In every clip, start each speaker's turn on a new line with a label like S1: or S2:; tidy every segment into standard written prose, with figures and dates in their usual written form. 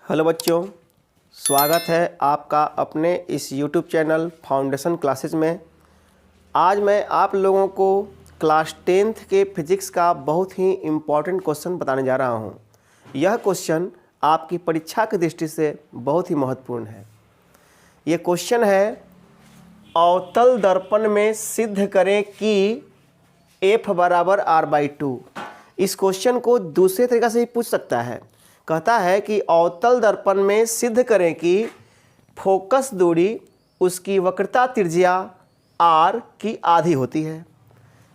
S1: Hello बच्चों, स्वागत है आपका अपने इस YouTube चैनल फाउंडेशन क्लासेस में। आज मैं आप लोगों को क्लास 10th के फिज़िक्स का बहुत ही इम्पॉर्टेंट क्वेश्चन बताने जा रहा हूं। यह क्वेश्चन आपकी परीक्षा की दृष्टि से बहुत ही महत्वपूर्ण है। ये क्वेश्चन है, अवतल दर्पण में सिद्ध करें कि F बराबर R/2। इस क्वेश्चन को दूसरे तरीक़े से भी पूछ सकता है। कहता है कि अवतल दर्पण में सिद्ध करें कि फोकस दूरी उसकी वक्रता त्रिज्या r की आधी होती है।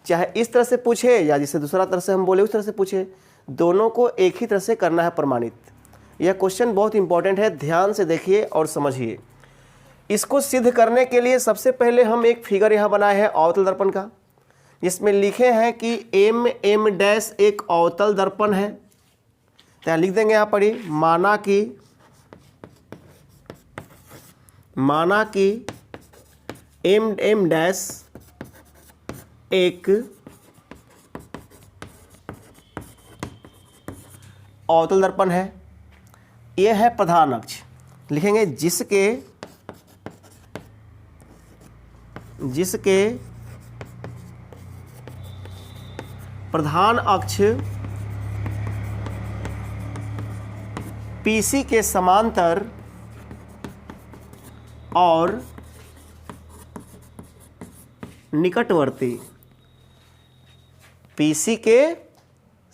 S1: चाहे इस तरह से पूछे या जिसे दूसरा तरह से हम बोले उस तरह से पूछे, दोनों को एक ही तरह से करना है प्रमाणित। यह क्वेश्चन बहुत इंपॉर्टेंट है, ध्यान से देखिए और समझिए। इसको सिद्ध करने के लिए सबसे पहले हम एक फिगर यहाँ बनाए हैं अवतल दर्पण का, जिसमें लिखे हैं कि M' एक अवतल दर्पण है। तो लिख देंगे यहाँ पर ही, माना कि M' एक अवतल दर्पण है। यह है प्रधान अक्ष। लिखेंगे जिसके प्रधान अक्ष PC के समांतर और निकटवर्ती। PC के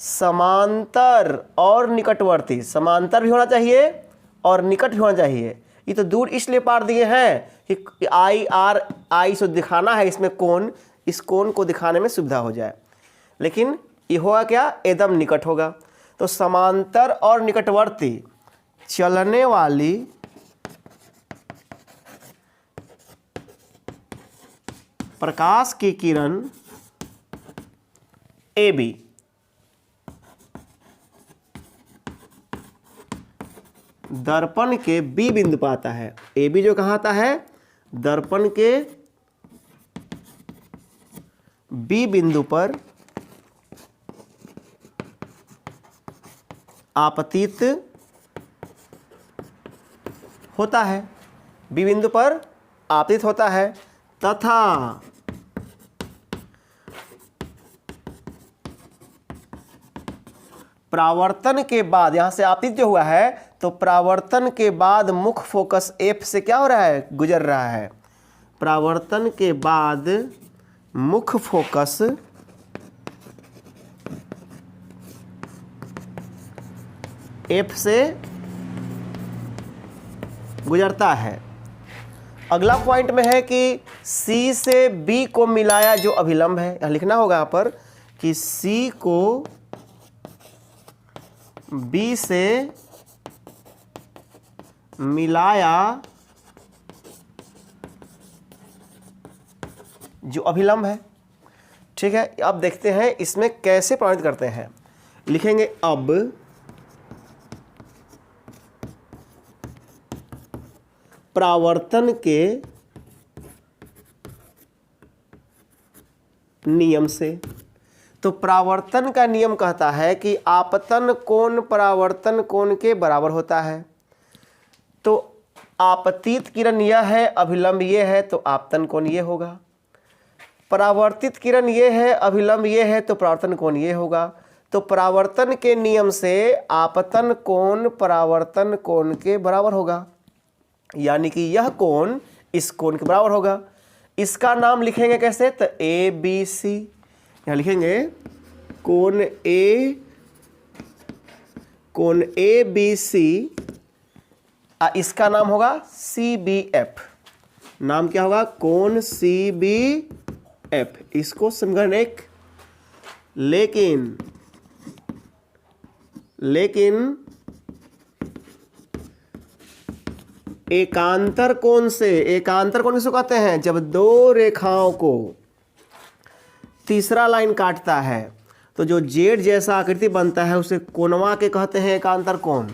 S1: समांतर और निकटवर्ती, समांतर भी होना चाहिए और निकट भी होना चाहिए। ये तो दूर इसलिए पार दिए हैं कि I से दिखाना है इसमें कोण, इस कोण को दिखाने में सुविधा हो जाए। लेकिन ये होगा क्या, एकदम निकट होगा। तो समांतर और निकटवर्ती चलने वाली प्रकाश की किरण AB दर्पण के B बिंदु पर आता है। AB जो कहाँ आता है, दर्पण के B बिंदु पर आपतित होता है। B बिंदु पर आपतित होता है तथा परावर्तन के बाद, यहां से आपतित जो हुआ है तो परावर्तन के बाद मुख्य फोकस F से क्या हो रहा है, गुजर रहा है। परावर्तन के बाद मुख्य फोकस F से गुजरता है। अगला पॉइंट में है कि C से B को मिलाया जो अभिलंब है, यहाँ लिखना होगा यहाँ पर कि C को B से मिलाया जो अभिलंब है। ठीक है, अब देखते हैं इसमें कैसे प्रमाणित करते हैं। लिखेंगे अब परावर्तन के नियम से। तो परावर्तन का नियम कहता है कि आपतन कोण परावर्तन कोण के बराबर होता है। तो आपतित किरण यह है, अभिलंब ये है, तो आपतन कोण ये होगा। परावर्तित किरण ये है, अभिलंब ये है, तो परावर्तन कोण ये होगा। तो परावर्तन के नियम से आपतन कोण परावर्तन कोण के बराबर होगा, यानी कि यह कोण इस कोण के बराबर होगा। इसका नाम लिखेंगे कैसे, तो ABC। यहाँ लिखेंगे कोण ABC, इसका नाम होगा CBF। नाम क्या होगा, कोण CBF। इसको समीकरण 1। लेकिन एकांतर कोण किसको कहते हैं, जब दो रेखाओं को तीसरा लाइन काटता है तो जो जेड जैसा आकृति बनता है उसे कोणवा के कहते हैं एकांतर कोण।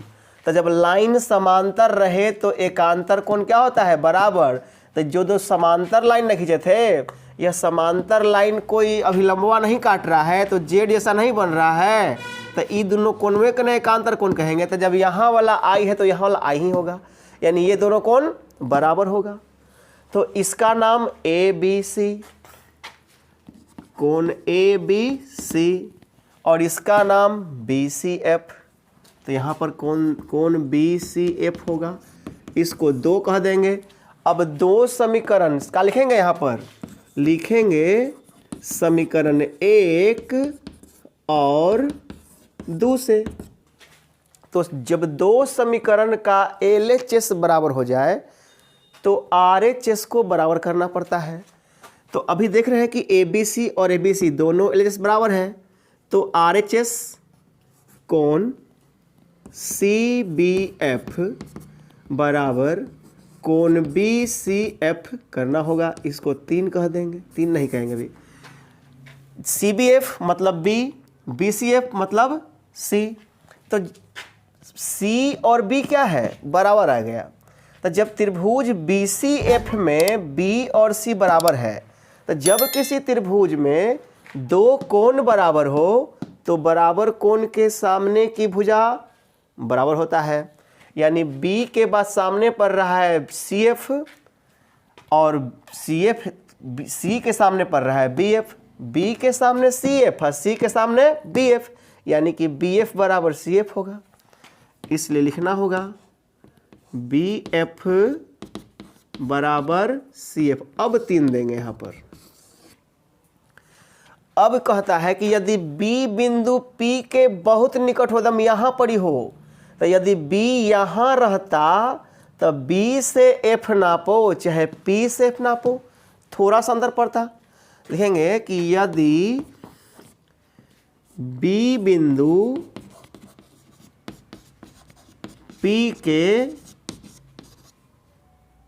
S1: तो जब लाइन समांतर रहे तो एकांतर कोण क्या होता है, बराबर। तो जो दो समांतर लाइन न खींचे थे, यह समांतर लाइन कोई अभिलंबवा नहीं काट रहा है, तो जेड जैसा नहीं बन रहा है, तो ये दोनों कोण में कने एकांतर कोण कहेंगे। तो जब यहाँ वाला आई है तो यहाँ वाला आई ही होगा, यानी ये दोनों कोण बराबर होगा। तो इसका नाम ABC, कोण ABC, और इसका नाम BCF। तो यहाँ पर कोण BCF होगा, इसको 2 कह देंगे। अब 2 समीकरण का लिखेंगे, यहाँ पर लिखेंगे समीकरण 1 और 2 से। तो जब 2 समीकरण का LHS बराबर हो जाए तो RHS को बराबर करना पड़ता है। तो अभी देख रहे हैं कि ABC और ABC दोनों LHS बराबर है, तो RHS कोण CBF बराबर कोण BCF करना होगा। इसको 3 कह देंगे, 3 नहीं कहेंगे अभी। CBF मतलब B, BCF मतलब C। तो C और B क्या है, बराबर आ गया। तो जब त्रिभुज BCF में B और C बराबर है, तो जब किसी त्रिभुज में 2 कोण बराबर हो तो बराबर कोण के सामने की भुजा बराबर होता है। यानी B के बाद सामने पड़ रहा है CF और CF C के सामने पड़ रहा है BF, B के सामने CF और C के सामने BF, यानी कि BF बराबर CF होगा। इसलिए लिखना होगा BF बराबर CF। अब 3 देंगे यहाँ पर। अब कहता है कि यदि B बिंदु P के बहुत निकट हो, दम यहाँ पर ही हो, तो यदि B यहाँ रहता तो B से F नापो चाहे P से F नापो, थोड़ा सा अंदर पड़ता। लिखेंगे कि यदि B बिंदु P के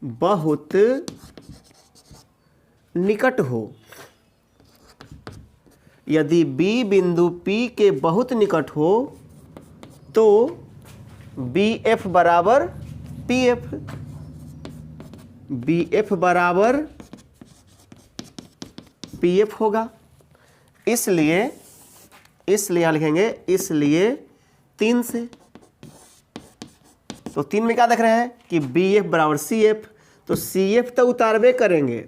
S1: बहुत निकट हो, यदि B बिंदु P के बहुत निकट हो तो BF बराबर PF, BF बराबर PF होगा। इसलिए यहाँ लिखेंगे, इसलिए 3 से। तो 3 में क्या देख रहे हैं कि BF बराबर CF, तो CF तो उतारबे करेंगे,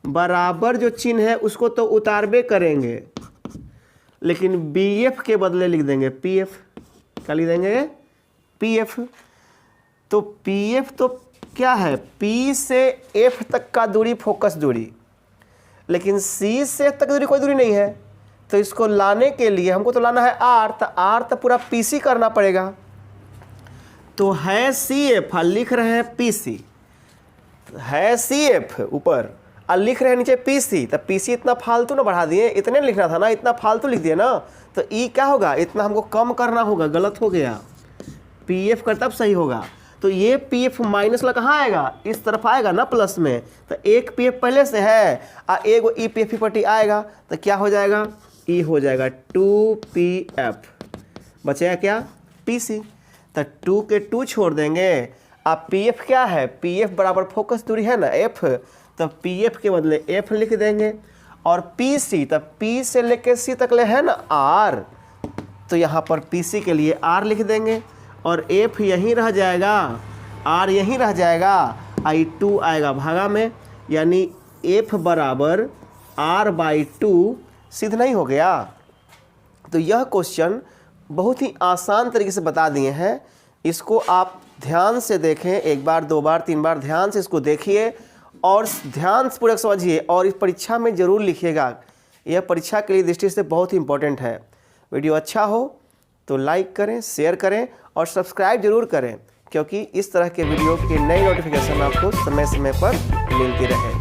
S1: बराबर जो चिन्ह है उसको तो उतारबे करेंगे, लेकिन BF के बदले लिख देंगे PF। क्या लिख देंगे, PF। तो PF तो क्या है, P से F तक का दूरी फोकस दूरी, लेकिन C से F तक दूरी कोई दूरी नहीं है। तो इसको लाने के लिए हमको तो लाना है R, तो R तो पूरा PC करना पड़ेगा। तो है CF और लिख रहे हैं PC, है CF ऊपर और लिख रहे हैं नीचे PC। तो PC इतना फालतू ना बढ़ा दिए, इतने लिखना था ना, इतना फालतू लिख दिए ना, तो E क्या होगा, इतना हमको कम करना होगा, गलत हो गया। PF कर तब सही होगा। तो ये PF माइनस वाला कहाँ आएगा, इस तरफ आएगा ना प्लस में। तो एक PF पहले से है और एगो EPF पट्टी आएगा, तो क्या हो जाएगा, E हो जाएगा 2PF, बचेगा क्या, PC। तो 2 के 2 छोड़ देंगे। अब PF क्या है, PF बराबर फोकस दूरी है ना F, तो PF के बदले F लिख देंगे। और PC, तब P से लेके C तक ले है ना R, तो यहाँ पर PC के लिए R लिख देंगे और F यहीं रह जाएगा, R यहीं रह जाएगा, I2 आएगा भागा में, यानी F बराबर R/2 सिद्ध नहीं हो गया। तो यह क्वेश्चन बहुत ही आसान तरीके से बता दिए हैं। इसको आप ध्यान से देखें, 1 बार 2 बार 3 बार ध्यान से इसको देखिए और ध्यान से पूरा समझिए और इस परीक्षा में ज़रूर लिखिएगा। यह परीक्षा के लिए दृष्टि से बहुत ही इम्पोर्टेंट है। वीडियो अच्छा हो तो लाइक करें, शेयर करें और सब्सक्राइब जरूर करें, क्योंकि इस तरह के वीडियो की नई नोटिफिकेशन आपको समय समय पर मिलती रहे।